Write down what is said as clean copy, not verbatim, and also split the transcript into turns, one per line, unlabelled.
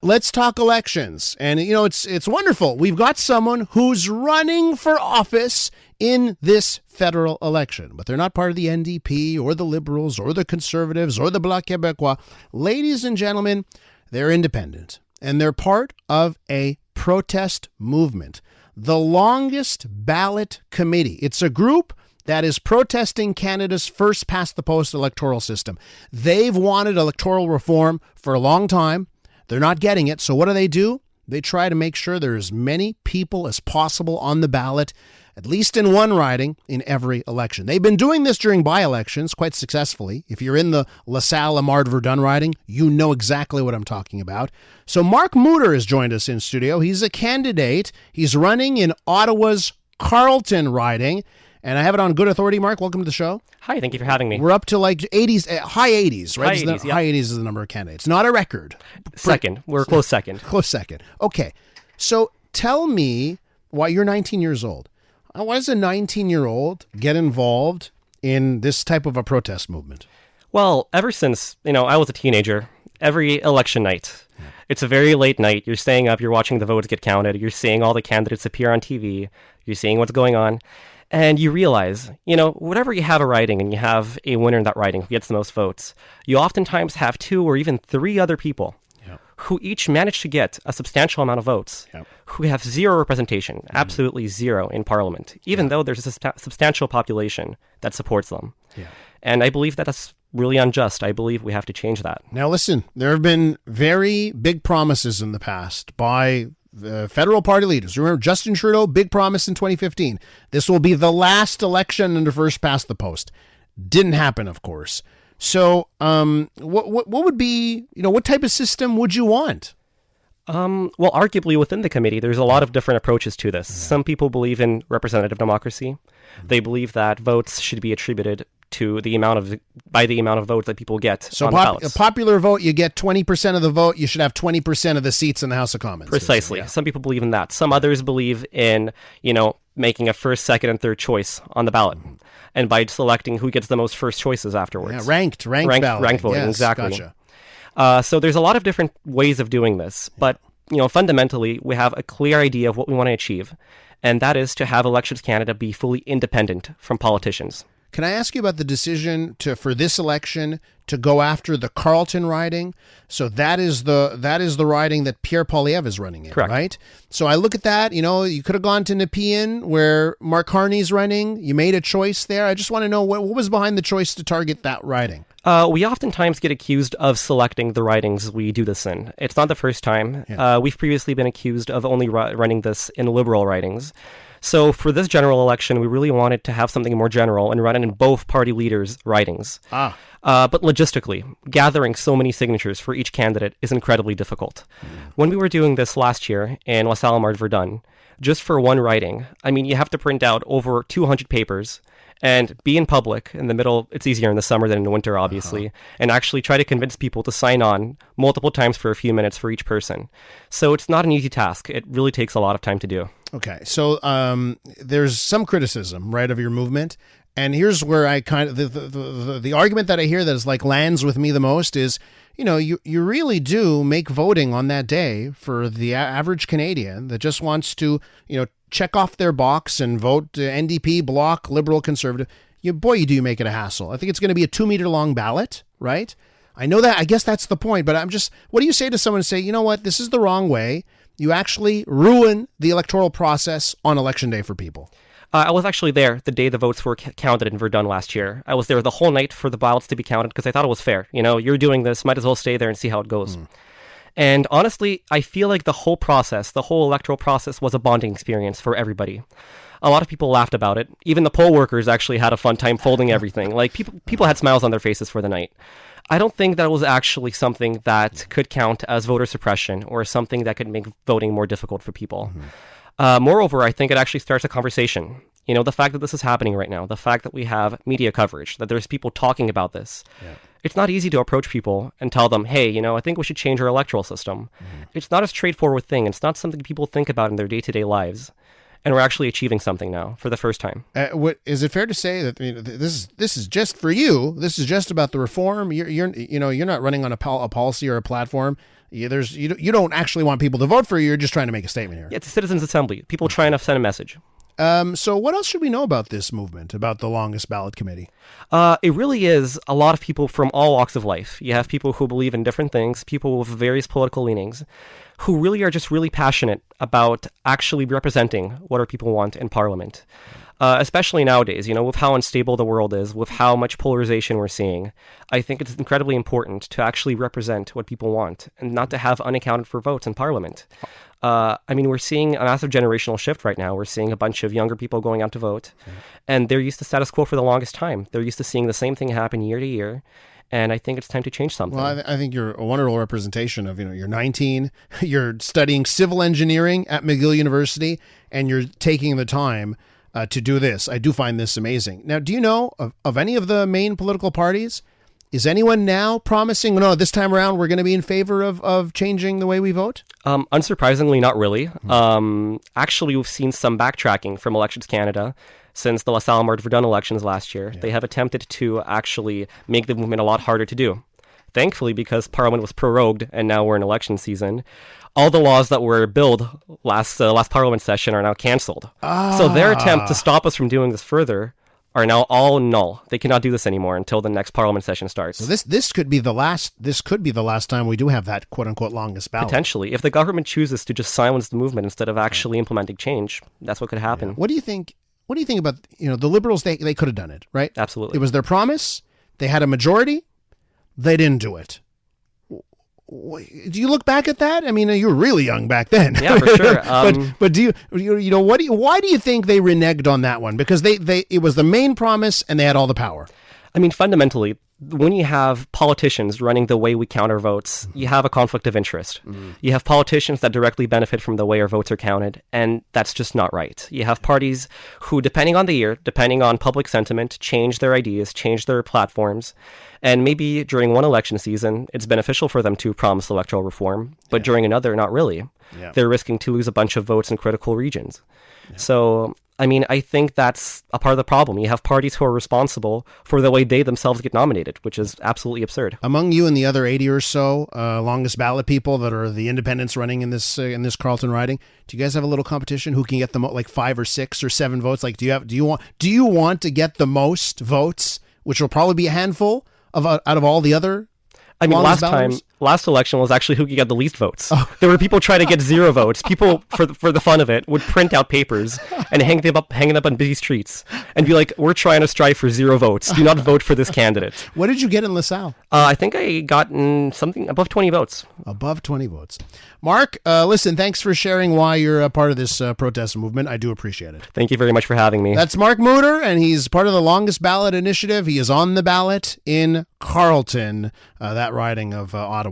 Let's talk elections. And, it's wonderful. We've got someone who's running for office in this federal election, but they're not part of the NDP or the Liberals or the Conservatives or the Bloc Québécois. Ladies and gentlemen, they're independent, and they're part of a protest movement, the Longest Ballot Committee. It's a group that is protesting Canada's first past-the-post electoral system. They've wanted electoral reform for a long time. They're not getting it. So what do? They try to make sure there are as many people as possible on the ballot, at least in one riding, in every election. They've been doing this during by-elections quite successfully. If you're in the LaSalle-Amard-Verdun riding, you know exactly what I'm talking about. So Mark Moutter has joined us in studio. He's a candidate. He's running in Ottawa's Carleton riding. And I have it on good authority. Mark, welcome to the show.
Hi, thank you for having me.
We're up to like 80s, high 80s, right?
High 80s
is the number of candidates. Not a record.
Second. We're close second.
Close second. Okay. So tell me why you're 19 years old. Why does a 19-year-old get involved in this type of a protest movement?
Well, ever since, I was a teenager, every election night, it's a very late night. You're staying up, you're watching the votes get counted, you're seeing all the candidates appear on TV, you're seeing what's going on. And you realize, whatever you have a riding and you have a winner in that riding who gets the most votes, you oftentimes have 2 or even 3 other people who each manage to get a substantial amount of votes, who have zero representation, absolutely zero in Parliament, even though there's a substantial population that supports them. Yeah. And I believe that that's really unjust. I believe we have to change that.
Now, listen, there have been very big promises in the past by the federal party leaders. Remember, Justin Trudeau, big promise in 2015. This will be the last election under first past the post. Didn't happen, of course. So what would be, what type of system would you want?
Well, arguably within the committee, there's a lot of different approaches to this. Some people believe in representative democracy. They believe that votes should be attributed to the amount of votes that people get. So on the ballots.
A popular vote, you get 20% of the vote. You should have 20% of the seats in the House of Commons.
Precisely. Yeah. Some people believe in that. Some others believe in, making a first, second, and third choice on the ballot. And by selecting who gets the most first choices afterwards.
Yeah, ranked voting.
Ranked voting,
yes,
exactly.
Gotcha.
So there's a lot of different ways of doing this. But, fundamentally, we have a clear idea of what we want to achieve. And that is to have Elections Canada be fully independent from politicians.
Can I ask you about the decision for this election to go after the Carleton riding? So that is the riding that Pierre Poilievre is running in,
correct,
right? So I look at that, you could have gone to Nepean where Mark Carney's running. You made a choice there. I just want to know what was behind the choice to target that riding.
We oftentimes get accused of selecting the ridings we do this in. It's not the first time. Yeah. We've previously been accused of only running this in Liberal ridings. So for this general election, we really wanted to have something more general and run it in both party leaders' ridings. But logistically, gathering so many signatures for each candidate is incredibly difficult. When we were doing this last year in LaSalle-Amard-Verdun, just for one riding, you have to print out over 200 papers and be in public in the middle. It's easier in the summer than in the winter, obviously, and actually try to convince people to sign on multiple times for a few minutes for each person. So it's not an easy task. It really takes a lot of time to do.
Okay, so there's some criticism, right, of your movement, and here's where I kind of the argument that I hear that is like lands with me the most is, you really do make voting on that day for the average Canadian that just wants to, check off their box and vote NDP, Bloc, Liberal, Conservative. You do make it a hassle. I think it's going to be a 2-meter long ballot, right? I know that. I guess that's the point. But what do you say to someone to say, you know what, this is the wrong way? You actually ruin the electoral process on election day for people.
I was actually there the day the votes were counted in Verdun last year. I was there the whole night for the ballots to be counted because I thought it was fair. You're doing this, might as well stay there and see how it goes. And honestly, I feel like the whole electoral process was a bonding experience for everybody. A lot of people laughed about it. Even the poll workers actually had a fun time folding everything. Like people had smiles on their faces for the night. I don't think that was actually something that could count as voter suppression or something that could make voting more difficult for people. Moreover, I think it actually starts a conversation. The fact that this is happening right now, the fact that we have media coverage, that there's people talking about this. Yeah. It's not easy to approach people and tell them, hey, I think we should change our electoral system. It's not a straightforward thing. It's not something people think about in their day-to-day lives. And we're actually achieving something now for the first time.
Is it fair to say that this is just for you? This is just about the reform. You're not running on a policy or a platform. You don't actually want people to vote for you. You're just trying to make a statement here.
It's a citizens' assembly. People trying to send a message.
So what else should we know about this movement, about the Longest Ballot Committee?
It really is a lot of people from all walks of life. You have people who believe in different things, people with various political leanings, who really are just really passionate about actually representing what our people want in Parliament. Especially nowadays, with how unstable the world is, with how much polarization we're seeing, I think it's incredibly important to actually represent what people want and not to have unaccounted for votes in Parliament. We're seeing a massive generational shift right now. We're seeing a bunch of younger people going out to vote, and they're used to status quo for the longest time. They're used to seeing the same thing happen year to year. And I think it's time to change something.
Well, I think you're a wonderful representation of, you're 19, you're studying civil engineering at McGill University, and you're taking the time to do this. I do find this amazing. Now, do you know of any of the main political parties? Is anyone now promising, no, this time around we're going to be in favor of changing the way we vote?
Unsurprisingly, not really. Actually, we've seen some backtracking from Elections Canada since the LaSalle Martin Verdun elections last year. Yeah. They have attempted to actually make the movement a lot harder to do. Thankfully, because Parliament was prorogued and now we're in election season, all the laws that were billed last Parliament session are now cancelled. So their attempt to stop us from doing this further are now all null. They cannot do this anymore until the next Parliament session starts.
So this could be the last time we do have that quote unquote longest ballot.
Potentially, if the government chooses to just silence the movement instead of actually implementing change, that's what could happen.
Yeah. What do you think about the Liberals? They could have done it, right?
Absolutely.
It was their promise. They had a majority. They didn't do it. Do you look back at that? I mean, you were really young back then.
Yeah, for sure.
But do why do you think they reneged on that one? Because it was the main promise and they had all the power.
I mean, fundamentally, when you have politicians running the way we count our votes, you have a conflict of interest. Mm-hmm. You have politicians that directly benefit from the way our votes are counted, and that's just not right. You have parties who, depending on the year, depending on public sentiment, change their ideas, change their platforms, and maybe during one election season, it's beneficial for them to promise electoral reform, but during another, not really. Yeah. They're risking to lose a bunch of votes in critical regions. Yeah. So, I mean, I think that's a part of the problem. You have parties who are responsible for the way they themselves get nominated, which is absolutely absurd.
Among you and the other 80 or so longest ballot people that are the independents running in this Carleton riding, do you guys have a little competition? Who can get the 5 or 6 or 7 votes? Like, do you want to get the most votes, which will probably be a handful out of all the other?
I mean, last election was actually who could get the least votes. Oh. There were people trying to get 0 votes. People, for the fun of it, would print out papers and hang them up on busy streets and be like, "We're trying to strive for 0 votes. Do not vote for this candidate."
What did you get in LaSalle?
I think I got something above 20 votes.
Above 20 votes. Mark, listen, thanks for sharing why you're a part of this protest movement. I do appreciate it.
Thank you very much for having me.
That's Mark Moutter, and he's part of the Longest Ballot Initiative. He is on the ballot in Carleton, that riding of Ottawa.